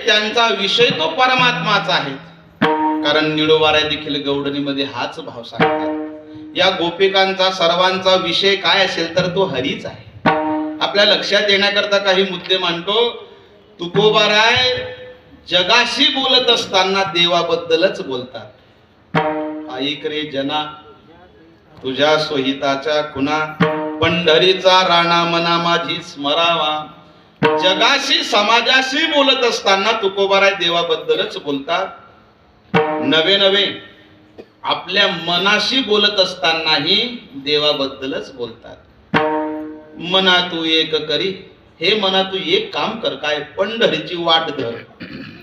त्यांचा विषय तो परमात्माचा आहे. कारण निडोबारा देखील गौडणीमध्ये हाच भाव सांगतात. या गोपिकांचा सर्वांचा विषय काय असेल तर तो हरीच आहे. आपल्या लक्षात येण्याकरता काही मुद्दे मांडतो. तुकोबाराय जगाशी बोलत असताना देवाबद्दलच बोलतात. ऐक रे जना तुझ्या सोहिताच्या खुना, पंढरीचा राणा मना माझी स्मरावा. जगाशी समाजाशी बोलत असताना तुकोबाराय देवाबद्दलच बोलतात. नवे नवे आपल्या मनाशी बोलत असतानाही देवाबद्दलच बोलतात. मना तू एक करी, हे मना तू एक काम कर, काय पंढरीची वाट धर.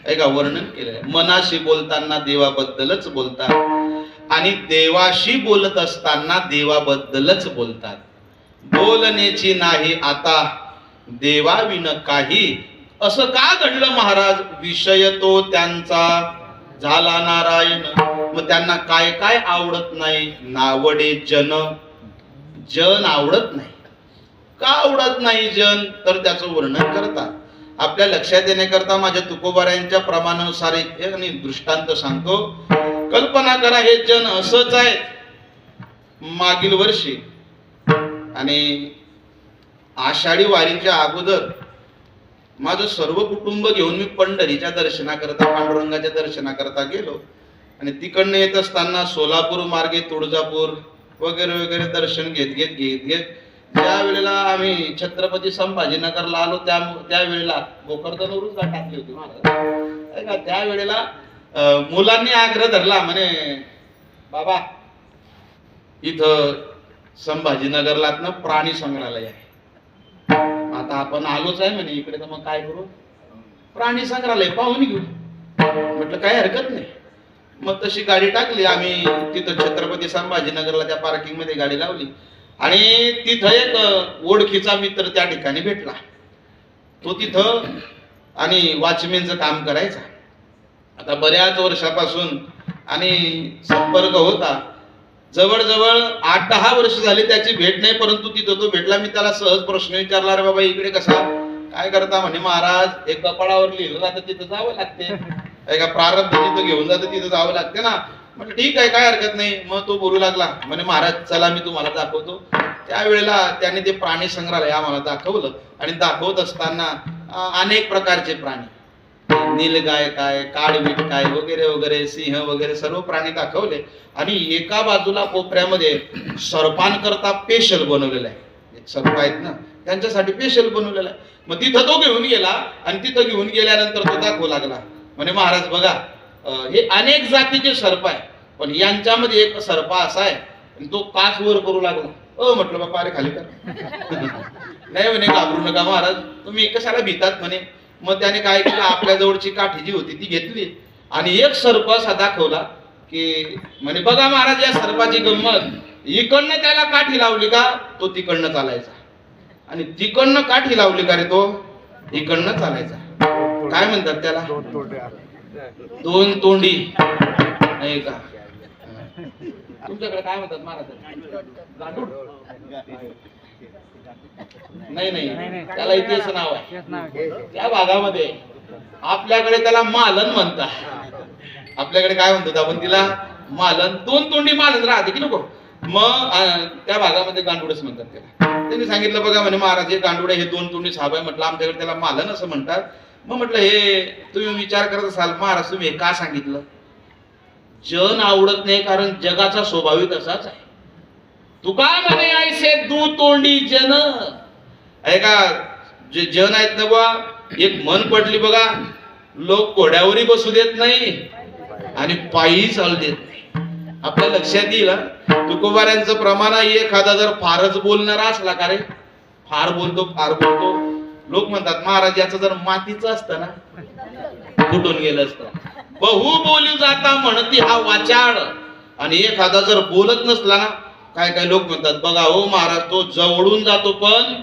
ऐका वर्णन केलंय. मनाशी बोलताना देवाबद्दलच बोलतात आणि देवाशी बोलत असताना देवाबद्दलच बोलतात. बोलण्याची नाही आता देवाविन काही, असं का घडलं महाराज? विषय तो त्यांचा झाला नारायण. मग त्यांना काय काय आवडत नाही? नावडे जन. जन आवडत नाही. का आवडत नाही जन? तर त्याचं वर्णन करतात. आपल्या लक्षात येण्याकरता माझ्या तुकोबारायांच्या प्रमाणानुसार एक दृष्टांत सांगतो. कल्पना करा, हे जन असंच आहे. मागील वर्षी आणि आषाढी वारीच्या अगोदर माझं सर्व कुटुंब घेऊन मी पंढरीच्या दर्शनाकरता, पांडुरंगाच्या दर्शनाकरता गेलो. आणि तिकडनं येत असताना सोलापूर मार्गे तुळजापूर वगैरे वगैरे दर्शन घेत घेत घेत घेत ज्या वेळेला आम्ही छत्रपती संभाजीनगरला आलो त्यावेळेला गोकर्णवरून गाठ टाकली होती महाराज. त्यावेळेला मुलांनी आग्रह धरला, म्हणे बाबा इथं संभाजीनगरला प्राणी संग्रहालय आहे. आता आपण आलोच आहे म्हणे इकडे, तर मग काय करू? प्राणी संग्रहालय पाहून घेऊ. म्हटलं काय हरकत नाही. मग तशी गाडी टाकली आम्ही तिथं छत्रपती संभाजीनगरला, त्या पार्किंग मध्ये गाडी लावली. आणि तिथं एक ओळखीचा मित्र त्या ठिकाणी भेटला. तो तिथं आणि वॉचमॅनचं काम करायचा. आता बऱ्याच वर्षापासून आणि संपर्क होता. जवळजवळ 8-10 वर्ष झाली त्याची भेट नाही, परंतु तिथं तो भेटला. मी त्याला सहज प्रश्न विचारला, रे बाबा इकडे कसा काय करता? म्हणे महाराज एक कपाळावर लिहिलं जातं तिथं जावं लागते. एका प्रारब्ध जिथं घेऊन जातं तिथं जावं लागते ना. म्हटलं ठीक आहे, काय हरकत नाही. मग तो बोलू लागला, म्हणे महाराज चला मी तुम्हाला दाखवतो. त्यावेळेला त्याने ते प्राणी संग्रहालय आम्हाला दाखवलं. आणि दाखवत असताना अनेक प्रकारचे प्राणी, नीलगाय काय, काळवीट काय वगैरे वगैरे, सिंह वगैरे सर्व प्राणी दाखवले. आणि एका बाजूला कोपऱ्यामध्ये सर्पांकरता स्पेशल बनवलेलं आहे. सर्प आहेत ना, त्यांच्यासाठी स्पेशल बनवलेलं आहे. मग तिथं तो घेऊन गेला आणि तिथं घेऊन गेल्यानंतर तो दाखवू लागला, म्हणे महाराज बघा हे अनेक जातीचे सर्प आहे, पण यांच्यामध्ये एक सर्प असा आहे. आणि तो काच वर करू लागला. म्हटलं बापा अरे खाली कर. नाही म्हणे घाबरू नका महाराज, तुम्ही कशाला भीतात म्हणे. मग त्याने काय केलं, आपल्या जवळची काठी जी होती ती घेतली आणि एक सर्प असा दाखवला की म्हणे बघा महाराज या सर्पाची गंमत, इकडनं त्याला काठी लावली का तो तिकडनं चालायचा, आणि तिकडनं काठी लावली का रे तो इकडनं चालायचा. काय म्हणतात त्याला? दोन तोंडी नाही का? तुमच्याकडे काय म्हणतात महाराज? गांडूळ? नाही नाही, त्याला इतिहास नाव आहे त्या भागामध्ये. आपल्याकडे त्याला मालन म्हणतात. आपल्याकडे काय म्हणतात आपण तिला? मालन. दोन तोंडी मालन राहते की नको. मग त्या भागामध्ये गांडूळच म्हणतात त्याला. त्यांनी सांगितलं बघा म्हणे महाराज हे गांडूळ हे दोन तोंडी साप आहे. म्हटलं आमच्याकडे त्याला मालन असं म्हणतात. मग म्हटलं हे तुम्ही विचार करत असाल महाराज तुम्ही हे का सांगितलं? जन आवडत नाही कारण जगाचा स्वभाव तसाच आहे. तुका म्हणे ऐसे दू तोंडी जन. ऐका जे जन आहेत ना बा, एक मन पडली बघा, लोक घोड्यावरही बसू देत नाही आणि पायी चालू देत नाही. आपल्या लक्षात येईल तुकोबाऱ्यांचं प्रमाण आहे. एखादा जर फारच बोलणारा असला का रे, फार बोलतो फार बोलतो, लोक म्हणतात महाराज याचं जर मातीचं असतं ना फुटून गेलं असतं. बहु बोलू जाता म्हणती हा वाचाड. आणि एखादा जर बोलत नसला ना, काय काय लोक म्हणतात बघा हो महाराज तो जवळून जातो पण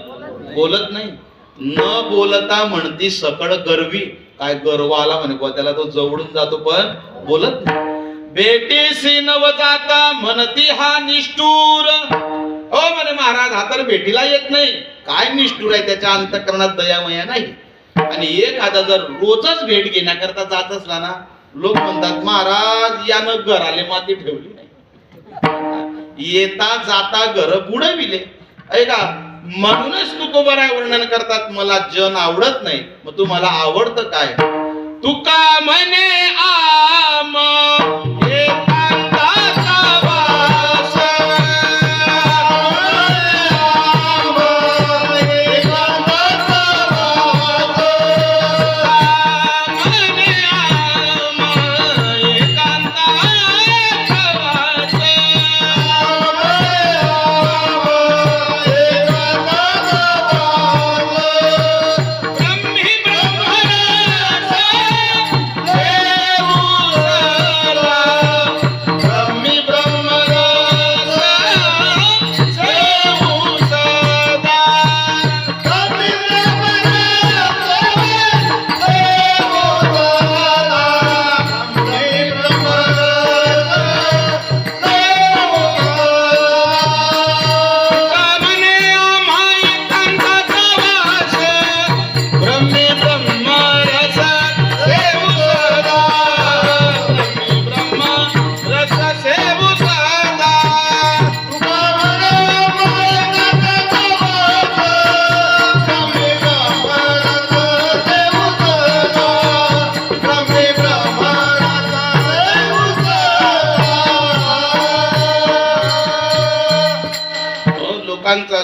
बोलत नाही. न बोलता म्हणती सकळ गर्वी. काय गर्व आला म्हणे बुवा त्याला, तो जवळून जातो पण बोलत नाही. भेटीसी नव जाता म्हणती हा निष्ठूर. हो म्हणे महाराज हा तर भेटीला येत नाही. काय निष्ठूर आहे, त्याच्या अंतःकरणात दयामया नाही. आणि एखादा जर रोजच भेट घेण्याकरता जात असला ना, लोक म्हणतात महाराज यानं घराले माती ठेवली नाही, येता जाता घर बुडविले. ऐका, म्हणूनच तुकोबाराय वर्णन करतात मला जन आवडत नाही. मग तुम्हाला आवडतं काय? तुका म्हणे आम एकांताचा वास,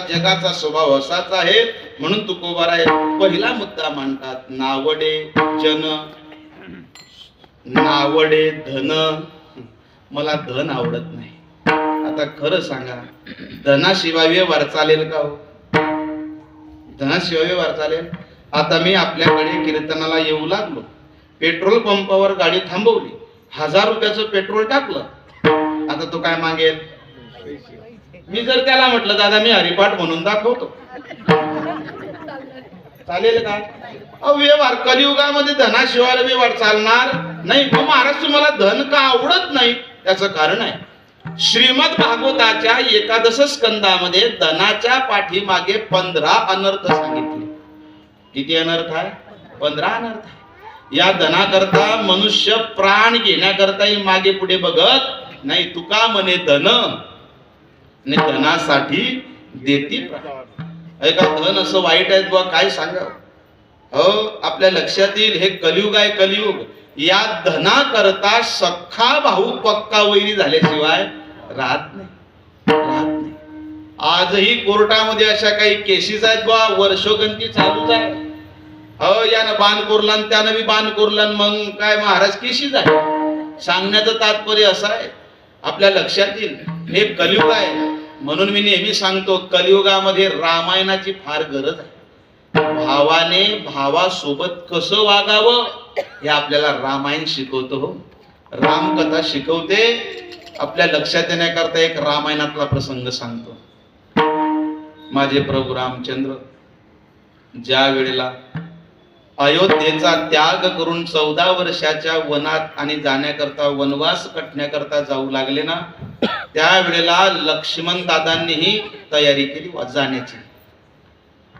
जगाचा स्वभाव असाच आहे. म्हणून तुकोबाराय पहिला मुद्दा मांडतात, नावडे जन, नावडे धन. मला धन आवडत नाही. आता खरं सांगा, धनाशिवाय व्यवहार चालेल का हो? धनाशिवाय व्यवहार चालेल? आता मी आपल्याकडे कीर्तनाला येऊ लागलो, पेट्रोल पंपावर गाडी थांबवली, 1000 रुपयाचं पेट्रोल टाकलं. आता तो काय मागेल? मी जर त्याला म्हटलं दादा मी हरिपाठ म्हणून दाखवतो, चालेल का? व्यवहार कलियुगामध्ये धनाशिवाय व्यवहार चालणार नाही. मग महाराज तुम्हाला धन का आवडत नाही? त्याचं कारण आहे, श्रीमद भागवताच्या 11 स्कंदामध्ये धनाच्या पाठीमागे 15 अनर्थ सांगितले. किती अनर्थ आहे? 15 अनर्थ आहे. या धनाकरता मनुष्य प्राण घेण्याकरताही मागे पुढे बघत नाही. तुका म्हणे धन आणि धनासाठी देती प्राण. ऐका, धन असं वाईट आहे बुवा, काय सांगावं? हो, आपल्या लक्षात येईल हे कलियुग आहे. कलियुग या धना करता सख्खा भाऊ पक्का वैरी झाल्याशिवाय राहत नाही. आजही कोर्टामध्ये अशा काही केसेस आहेत बुवा, वर्षोगंती चालूच आहे. हो, यानं बाण कोरला त्यानं बी बाण कोरला, मग काय महाराज केसेस आहे. सांगण्याचं तात्पर्य असं आहे, आपल्या लक्षात येईल हे कलियुग आहे. म्हणून मी नेहमी सांगतो, कलियुगामध्ये रामायणाची फार गरज आहे. भावाने भावासोबत कसं वागावं हे आपल्याला रामायण शिकवतो. हो, रामकथा शिकवते. आपल्या लक्षात येण्याकरता एक रामायणातला प्रसंग सांगतो. माझे प्रभू रामचंद्र ज्या वेळेला अयोध्येचा त्याग करून 14 वर्षाच्या वनात आणि जाण्याकरता वनवास कटण्याकरता जाऊ लागले ना, त्यावेळेला लक्ष्मण दादांनीही तयारी केली जाण्याची.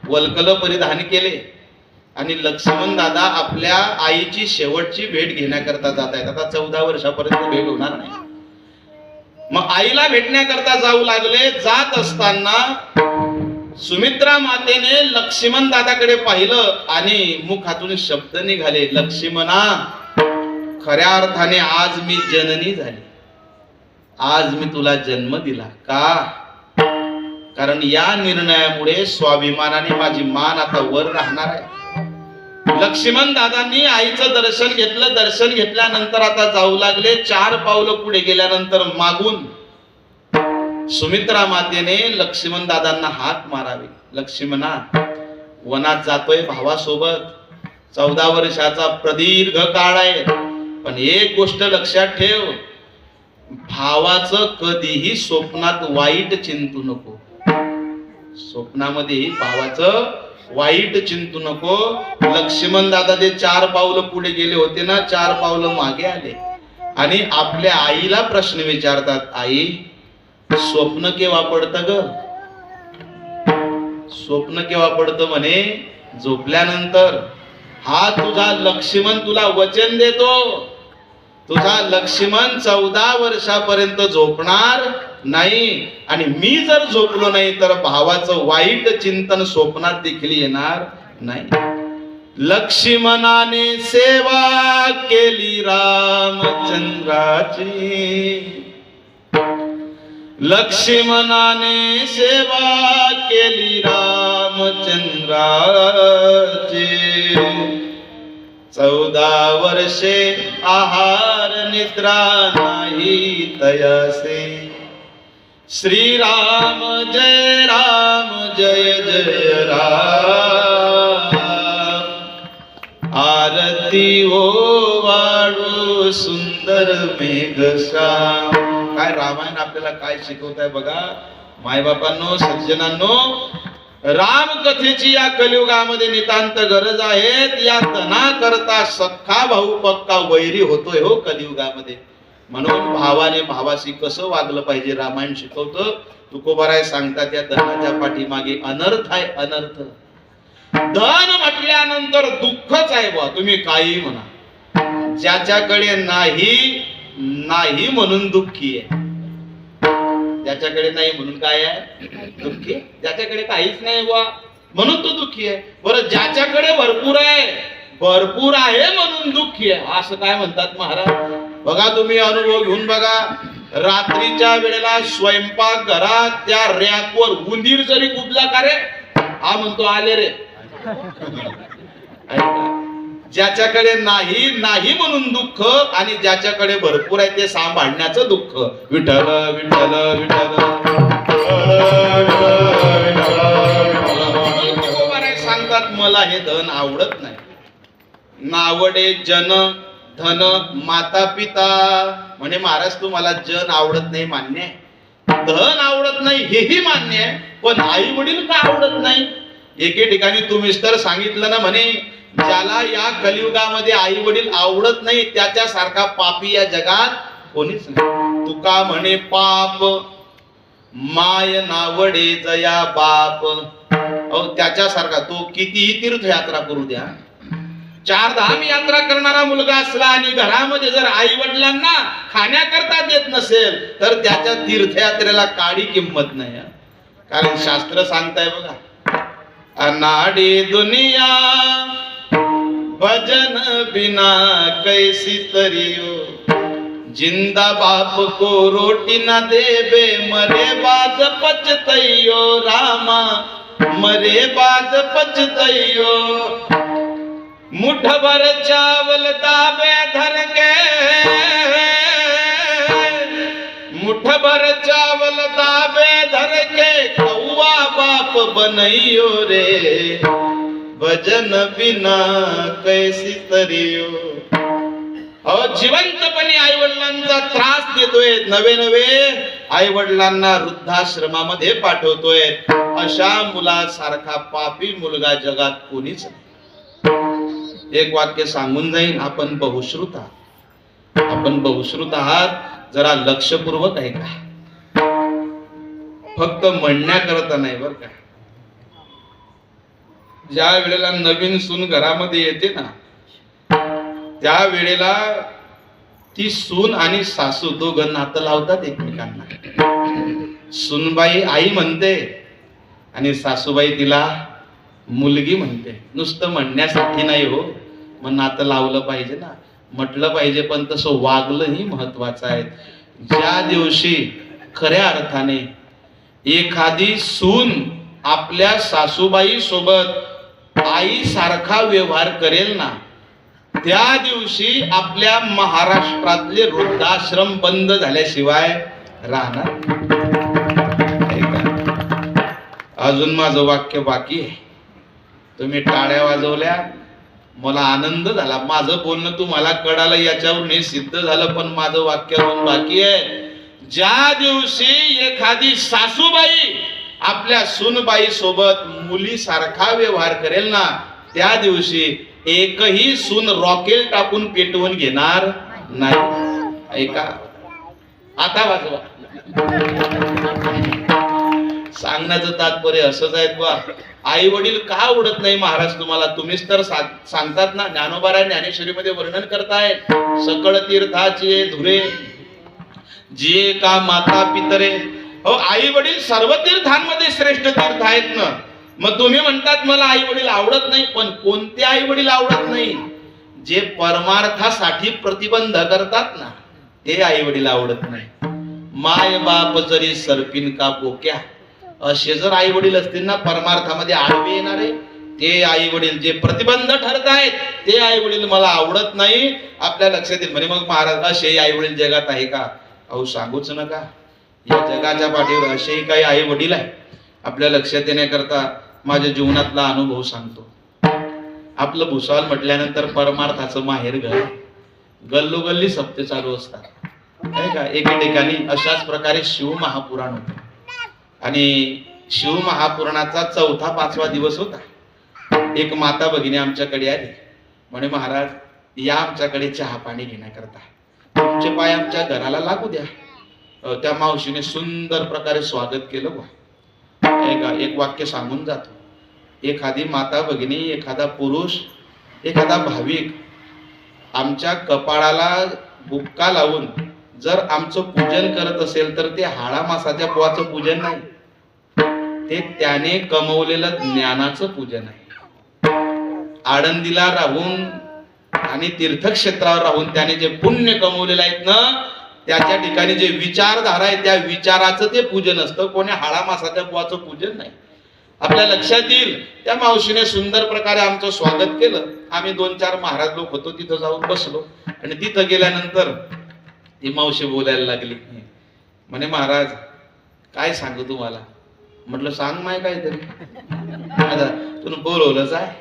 वल्कल परिधान केले आणि लक्ष्मण दादा आपल्या आईची शेवटची भेट घेण्याकरता जात आहेत. आता 14 वर्षापर्यंत भेट होणार नाही. मग आईला भेटण्याकरता जाऊ लागले. जात असताना सुमित्रा मातेने लक्ष्मण दादाकडे पाहिलं आणि मुखातून शब्द निघाले, लक्ष्मणा, खऱ्या अर्थाने आज मी जननी झाली. आज मी तुला जन्म दिला. का? कारण या निर्णयामुळे स्वाभिमानाने माझी मान आता वर राहणार आहे. लक्ष्मण दादांनी आईचं दर्शन घेतलं. दर्शन घेतल्यानंतर आता जाऊ लागले. 4 पावलं पुढे गेल्यानंतर मागून सुमित्रा मातेने लक्ष्मण दादांना हाक मारावी. लक्ष्मणा, वनात जातोय भावासोबत, 14 वर्षाचा प्रदीर्घ काळ आहे. पण एक गोष्ट लक्षात ठेव, भावाचं कधीही स्वप्नात वाईट चिंतू नको. स्वप्नामध्येही भावाचं वाईट चिंतू नको. लक्ष्मण दादा ते 4 पावलं पुढे गेले होते ना, 4 पावलं मागे आले आणि आपल्या आईला प्रश्न विचारतात, आई स्वप्न केव्हा पडतं ग? स्वप्न केव्हा पडतं म्हणे? झोपल्यानंतर. हा तुझा लक्ष्मण तुला वचन देतो, तुझा लक्ष्मण 14 वर्षापर्यंत झोपणार नाही, आणि मी जर झोपलो नाही तर भावाचं वाईट चिंतन स्वप्नात देखील येणार नाही. लक्ष्मणाने सेवा केली रामचंद्राची, लक्ष्मणाने सेवा केली रामचंद्राची. 14 वर्षे आहार निद्रा नाही तयासे. श्रीराम जय राम जय जय राम. आरती ओ वाळू सुंदर मेघश्याम. काय रामायण आपल्याला काय शिकवत आहे बघा मायबापांनो, सज्जनांनो. रामकथेची या कलियुगामध्ये नितांत गरज आहे. या तना करता सख्खा भाऊ पक्का वैरी होतोय हो कलियुगामध्ये. म्हणून भावाने भावाशी कसं वागलं पाहिजे रामायण शिकवतं. तुकोबाराय सांगतात या धनाच्या पाठीमागे अनर्थ आहे, अनर्थ. धन म्हटल्यानंतर दुःखच आहे बा, तुम्ही काही म्हणा. ज्याच्याकडे नाही नाही म्हणून दुःखी आहे, ज्याच्याकडे नाही म्हणून काय आहे दुःखी. ज्याच्याकडे काहीच नाही बा म्हणून तो दुःखी आहे. बरं ज्याच्याकडे भरपूर आहे, भरपूर आहे म्हणून दुःखी आहे, असं काय म्हणतात महाराज. बघा तुम्ही अनुभव घेऊन बघा. रात्रीच्या वेळेला स्वयंपाक घरात त्या रॅकवर उंदीर जरी कुदला का रे, हा म्हणतो आले रे. ज्याच्याकडे नाही नाही म्हणून दुःख, आणि ज्याच्याकडे भरपूर आहे ते सांभाळण्याचं दुःख. विठ्ठल विठ्ठल विठ्ठल सांगतात मला हे धन आवडत नाही. नावडे जन धन माता पिता. म्हणे महाराज तुम्हाला जन आवडत नाही मान्य आहे, धन आवडत नाही हेही मान्य आहे, पण आई वडील का आवडत नाही. एके ठिकाणी तुम्हीच तर सांगितलं ना म्हणे ज्याला या कलियुगामध्ये आई वडील आवडत नाही त्याच्यासारखा पापी या जगात कोणीच नाही. तुका म्हणे पाप माय नावडे जया बाप. त्याच्यासारखा तो कितीही तीर्थयात्रा करू द्या, 4 धाम यात्रा करणारा मुलगा असला आणि घरामध्ये जर आई वडिलांना खाण्याकरता देत नसेल तर त्याच्या तीर्थयात्रेला काडी किंमत नाही. कारण शास्त्र सांगताय बघा, अनाडी दुनिया भजन बिना कैसी तरियो. जिंदा बाप को रोटी न देबे मरे बाद पचतैयो रामा, मरे बाद पचतैयो. मुठ भर चावल दाबे धर के, मुठ भर चावल दाबे धर के कौवा बाप बनैयो रे. भजन बिना कैसी तरियो. जिवंतपणे आई वडिलांचा त्रास देतोय, नवे नवे आई वडिलांना वृद्धाश्रमामध्ये पाठवतोय. अशा मुलासारखा पापी मुलगा जगात कोणीच नाही. एक वाक्य सांगून जाईल, आपण बहुश्रुत आहात, आपण बहुश्रुत आहात. जरा लक्षपूर्वक ऐका, फक्त म्हणण्याकरता नाही बर का. ज्या वेळेला नवीन सून घरामध्ये येते ना, त्या वेळेला ती सून आणि सासू दोघं नातं लावतात एकमेकांना. सूनबाई आई म्हणते आणि सासूबाई तिला मुलगी म्हणते. नुसतं म्हणण्यासाठी नाही हो, मग नातं लावलं पाहिजे ना, म्हटलं पाहिजे, पण तसं वागलंही महत्वाचं आहे. ज्या दिवशी खऱ्या अर्थाने एखादी सून आपल्या सासूबाई सोबत आई सारखा व्यवहार करेल ना, त्या दिवशी आपल्या महाराष्ट्रातले वृद्धाश्रम बंद झाल्याशिवाय राहणार. अजून माझं वाक्य बाकी आहे. तुम्ही टाळ्या वाजवल्या, मला आनंद झाला. माझं बोलणं तुम्हाला कळालं याच्यावरून हे सिद्ध झालं, पण माझं वाक्य अजून बाकी आहे. ज्या दिवशी एखादी सासूबाई आपल्या सूनबाई सोबत मुली सारखा व्यवहार करेल ना, त्या दिवशी एकही सून रॉकेल टाकून पेटवून घेणार नाही. ऐका आता वाजवा. सांगण्याचं तात्पर्य असंच आहे बा, आई वडील का आवडत नाही महाराज तुम्हाला? तुम्हीच तर सांगतात ना, ज्ञानोबा ज्ञानेश्वरीमध्ये वर्णन करतायत, सकळ तीर्थाचे धुरे जिये का माता पितरे. हो, आई वडील सर्व तीर्थांमध्ये श्रेष्ठ तीर्थ आहेत ना. मग तुम्ही म्हणतात मला आई वडील आवडत नाही, पण कोणते आई वडील आवडत नाही? जे परमार्थासाठी प्रतिबंध करतात ना, ते आई वडील आवडत नाही. माय बाप जरी सरपिन का पोक्या, असे जर आई वडील असतील ना परमार्थामध्ये आडवे येणारे, ते आई वडील जे प्रतिबंध ठरत आहेत, ते आई वडील मला आवडत नाही. आपल्या लक्षात येईल म्हणे मग महाराज असे आई वडील जगात आहे का? अहो सांगूच नका. या जगाच्या पाठीवर असेही काही आई वडील आहे. आपल्या लक्षात येण्याकरता माझ्या जीवनातला अनुभव सांगतो. आपलं भुसावळ म्हटल्यानंतर परमार्थाचं माहेर घर, गल्लोगल्ली सप्ते चालू असतात नाही का. एके ठिकाणी अशाच प्रकारे शिव महापुराण होतं आणि शिव महापुराणाचा 4था-5वा दिवस होता. एक माता भगिनी आमच्याकडे आली, म्हणे महाराज या आमच्याकडे चहा पाणी घेण्याकरता, तुमचे पाय आमच्या घराला लागू द्या. त्या मावशीने सुंदर प्रकारे स्वागत केलं बा. एक वाक्य सांगून जातो. एखादी माता भगिनी, एखादा पुरुष, एखादा भाविक आमच्या कपाळाला बुक्का लावून जर आमचं पूजन करत असेल तर ते हाळा मासाच्या पोवाचं पूजन नाही, ते त्याने कमवलेलं ज्ञानाचं पूजन आहे. आळंदीला राहून आणि तीर्थक्षेत्रावर राहून त्याने जे पुण्य कमवलेलं आहेत ना, त्याच्या ठिकाणी जे विचारधारा आहे त्या विचाराचं ते पूजन असतं, कोणी हाळा मासाच्या पोवाचं पूजन नाही. आपल्या लक्षात येईल त्या मावशीने सुंदर प्रकारे आमचं स्वागत केलं. आम्ही 2-4 महाराज लोक होतो, तिथं जाऊन बसलो आणि तिथं गेल्यानंतर ती मावशी बोलायला लागली. म्हणे महाराज काय सांगू तुम्हाला? म्हटलं सांग माय काहीतरी. तुम्ही बोलवलंच आहे.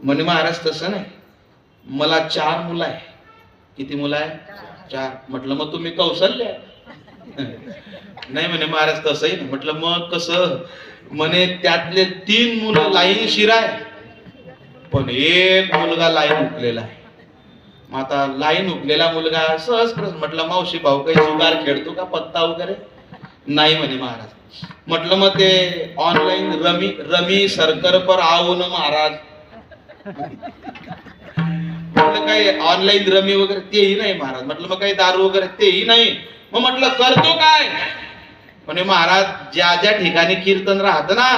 म्हणे महाराज तसं नाही, मला 4 मुलं आहे. किती मुलं आहे? 4. म्हटलं मग तुम्ही कौशल्य? नाही म्हणे महाराज तसंही नाही. म्हटलं मग कसं? म्हणे त्यातले 3 मुलं लाईन शिराय, पण एक मुलगा लाईन हुकलेला आहे. मग आता लाईन हुकलेला मुलगा सहज प्रश्न. म्हटलं मावशी भाऊ काही जुगार खेळतो का, पत्ता वगैरे? नाही म्हणे महाराज. म्हटलं मग ते ऑनलाईन रमी सरकर पर आओ ना महाराज. म्हटलं काय ऑनलाईन रमी वगैरे? तेही नाही महाराज. म्हटलं मग काही दारू वगैरे? तेही नाही. मग म्हटलं करतो काय? म्हणे महाराज ज्या ज्या ठिकाणी कीर्तन राहतं ना,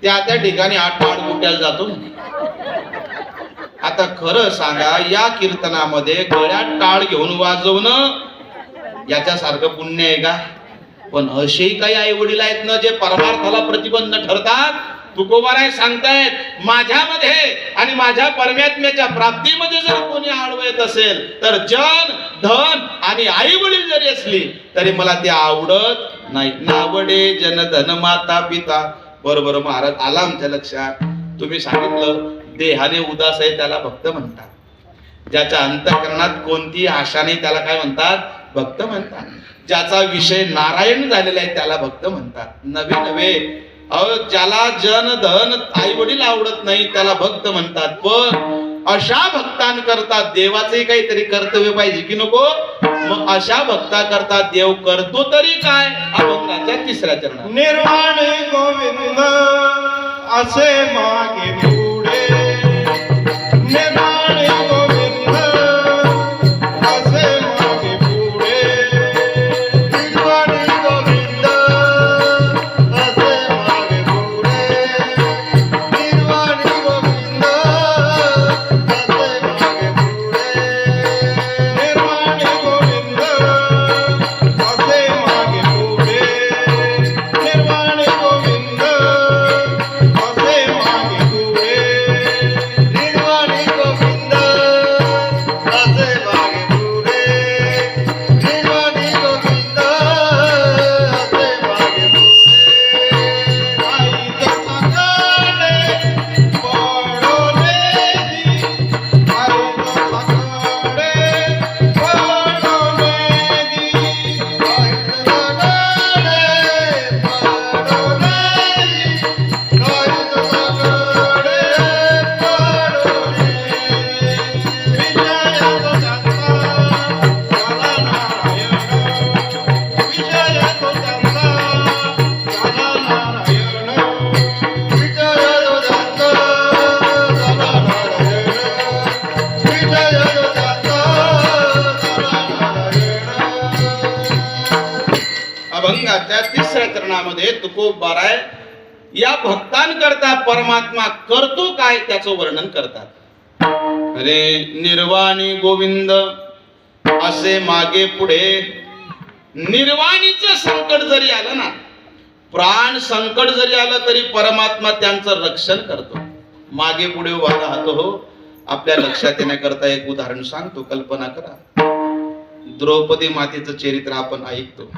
त्या त्या ठिकाणी 8 गुट्याला जातो. आता खरं सांगा, या कीर्तनामध्ये गळ्यात टाळ घेऊन वाजवणं याच्यासारखं पुण्य आहे का? पण असेही काही आई वडील आहेत ना जे परमार्थाला प्रतिबंध ठरतात. तुकोबाराय सांगतायत, माझ्यामध्ये आणि माझ्या परमात्म्याच्या प्राप्तीमध्ये जर कोणी आडवत असेल तर जन धन आणि आई वडील जरी असली तरी मला ते आवडत नाही. नावडे जन धन माता पिता. बरोबर महाराज, आला आमच्या लक्षात. तुम्ही सांगितलं देहाने उदास आहे त्याला भक्त म्हणतात, ज्याच्या अंतःकरणात कोणती आशा नाही त्याला काय म्हणतात? भक्त म्हणतात. ज्याचा विषय नारायण झालेला आहे त्याला भक्त म्हणतात. नवे नवे ज्याला जन धन आई वडील आवडत नाही त्याला भक्त म्हणतात. पण अशा भक्तांकरता देवाचे काहीतरी कर्तव्य पाहिजे की नको? मग अशा भक्ताकरता देव करतो तरी काय? अभंगाच्या 3ऱ्या चरणात निर्वाण गोविंद असे मागे पुढे, निर्वाण गोविंद असे मागे पुढे, निर्वाण गोविंद असे मागे पुढे, निर्वाण गोविंद असे मागे पुढे, निर्वाण गोविंद असे मागे पुढे, निर्वाण गोविंद असे मागे पुढे. अभंगाच्या 3ऱ्या चरणामध्ये तुकोबाराय या भक्तांकरता परमात्मा करतो काय त्याचं वर्णन करतात. अरे निर्वाणी गोविंद असे मागे पुढे, निर्वाणीचं संकट जरी आलं ना, प्राण संकट जरी आलं तरी परमात्मा त्यांचं रक्षण करतो, मागे पुढे उभा राहतो. हो, आपल्या लक्षात येण्याकरता एक उदाहरण सांगतो, कल्पना करा. द्रौपदी मातेचं चरित्र आपण ऐकतो.